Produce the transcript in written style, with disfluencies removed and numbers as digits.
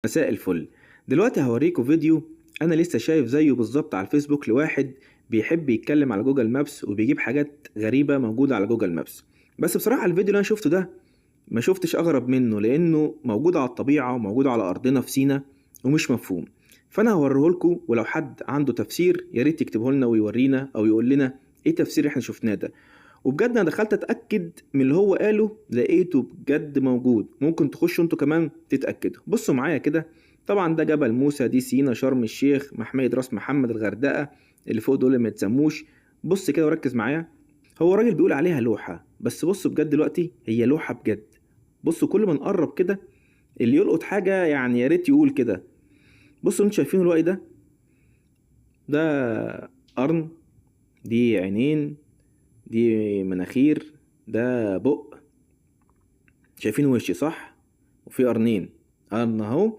مساء الفل. دلوقتي هوريكم فيديو انا لسه شايف زيه بالظبط على الفيسبوك لواحد بيحب يتكلم على جوجل مابس وبيجيب حاجات غريبة موجودة على جوجل مابس. بس بصراحة الفيديو اللي انا شفته ده ما شفتش اغرب منه لانه موجود على الطبيعة وموجود على ارضنا في سينا ومش مفهوم. فانا هوريهولكم ولو حد عنده تفسير يا ريت يكتبه لنا ويورينا او يقول لنا ايه التفسير اللي احنا شفناه ده. وبجد انا دخلت اتاكد من اللي هو قاله لقيته بجد موجود، ممكن تخشوا انتوا كمان تتاكدوا. بصوا معايا كده. طبعا ده جبل موسى، دي سينا، شرم الشيخ، محمية راس محمد، الغردقة، اللي فوق دول اللي ما يتسموش. بص كده وركز معايا. هو الراجل بيقول عليها لوحة، بس بصوا بجد دلوقتي هي لوحة بجد. بصوا كل ما نقرب كده اللي يلقط حاجة يعني يا ريت يقول كده. بصوا انتوا شايفين الوقت ده قرن، دي عينين، دي مناخير، ده بق. شايفين وشي صح؟ وفي قرنين، قرن اهو